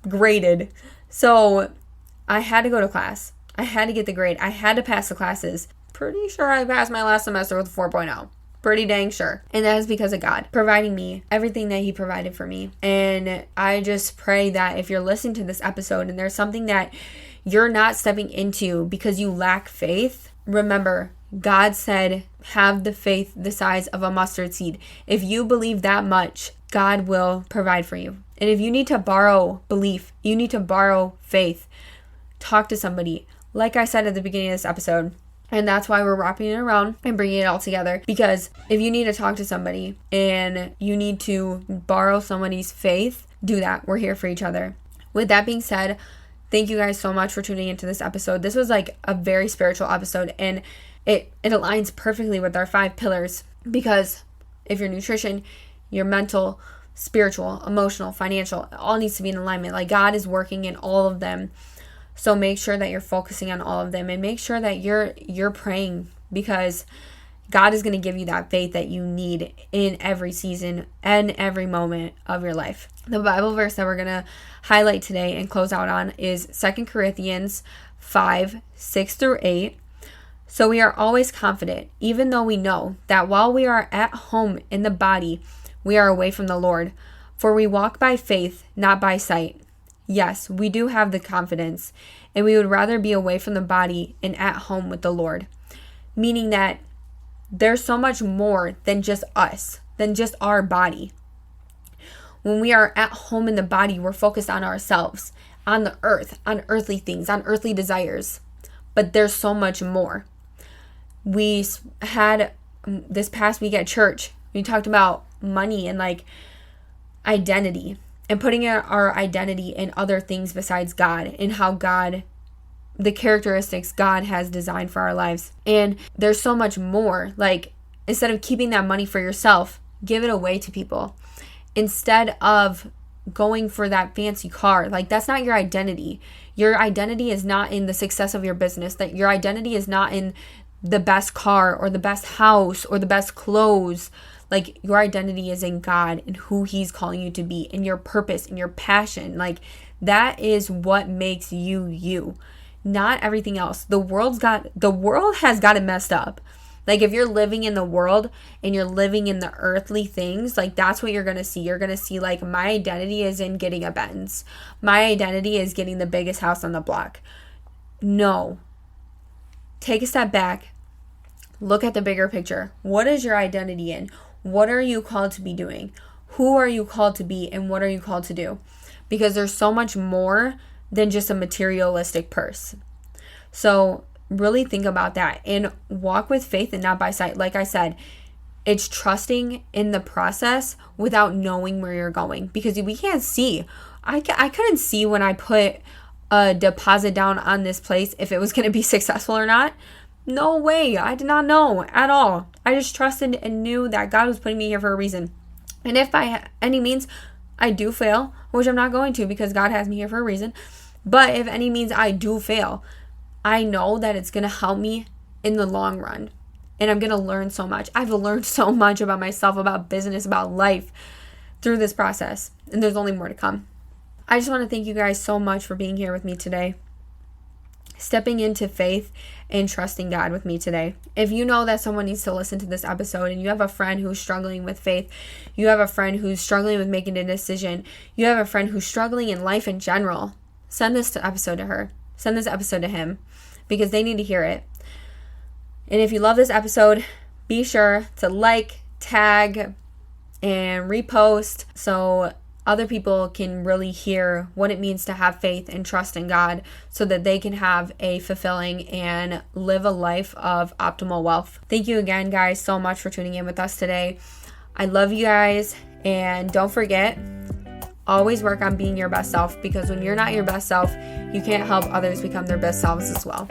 graded. So I had to go to class. I had to get the grade. I had to pass the classes. Pretty sure I passed my last semester with a 4.0. Pretty dang sure. And that is because of God providing me everything that He provided for me. And I just pray that if you're listening to this episode and there's something that you're not stepping into because you lack faith, remember, God said, have the faith the size of a mustard seed. If you believe that much, God will provide for you. And if you need to borrow belief, you need to borrow faith, talk to somebody. Like I said at the beginning of this episode, and that's why we're wrapping it around and bringing it all together. Because if you need to talk to somebody and you need to borrow somebody's faith, do that. We're here for each other. With that being said, thank you guys so much for tuning into this episode. This was like a very spiritual episode, and it aligns perfectly with our 5 pillars. Because if your nutrition, your mental, spiritual, emotional, financial, it all needs to be in alignment. Like God is working in all of them. So make sure that you're focusing on all of them, and make sure that you're praying, because God is going to give you that faith that you need in every season and every moment of your life. The Bible verse that we're going to highlight today and close out on is 2 Corinthians 5:6-8. So we are always confident, even though we know that while we are at home in the body, we are away from the Lord. For we walk by faith, not by sight. Yes, we do have the confidence, and we would rather be away from the body and at home with the Lord. Meaning that there's so much more than just us, than just our body. When we are at home in the body, we're focused on ourselves, on the earth, on earthly things, on earthly desires. But there's so much more. We had this past week at church, we talked about money and like identity, and putting our identity in other things besides God, and how God, the characteristics God has designed for our lives. And there's so much more. Like, instead of keeping that money for yourself, give it away to people. Instead of going for that fancy car, like, that's not your identity. Your identity is not in the success of your business. That your identity is not in the best car or the best house or the best clothes. Like, your identity is in God and who He's calling you to be, and your purpose and your passion. Like, that is what makes you you, not everything else. The world has got it messed up. Like, if you're living in the world and you're living in the earthly things, like, that's what you're going to see. You're going to see, like, my identity is in getting a Benz. My identity is getting the biggest house on the block. No. Take a step back. Look at the bigger picture. What is your identity in? What are you called to be doing? Who are you called to be, and what are you called to do? Because there's so much more than just a materialistic purse. So really think about that and walk with faith and not by sight. Like I said, it's trusting in the process without knowing where you're going, because we can't see. I couldn't see when I put a deposit down on this place if it was going to be successful or not. No way. I did not know at all. I just trusted and knew that God was putting me here for a reason. And if by any means I do fail, which I'm not going to, because God has me here for a reason, but if any means I do fail, I know that it's going to help me in the long run. And I'm going to learn so much. I've learned so much about myself, about business, about life through this process. And there's only more to come. I just want to thank you guys so much for being here with me today, stepping into faith and trusting God with me today. If you know that someone needs to listen to this episode, and you have a friend who's struggling with faith, you have a friend who's struggling with making a decision, you have a friend who's struggling in life in general, send this episode to her. Send this episode to him, because they need to hear it. And if you love this episode, be sure to like, tag, and repost so other people can really hear what it means to have faith and trust in God, so that they can have a fulfilling and live a life of optimal wealth. Thank you again, guys, so much for tuning in with us today. I love you guys, and don't forget, always work on being your best self, because when you're not your best self, you can't help others become their best selves as well.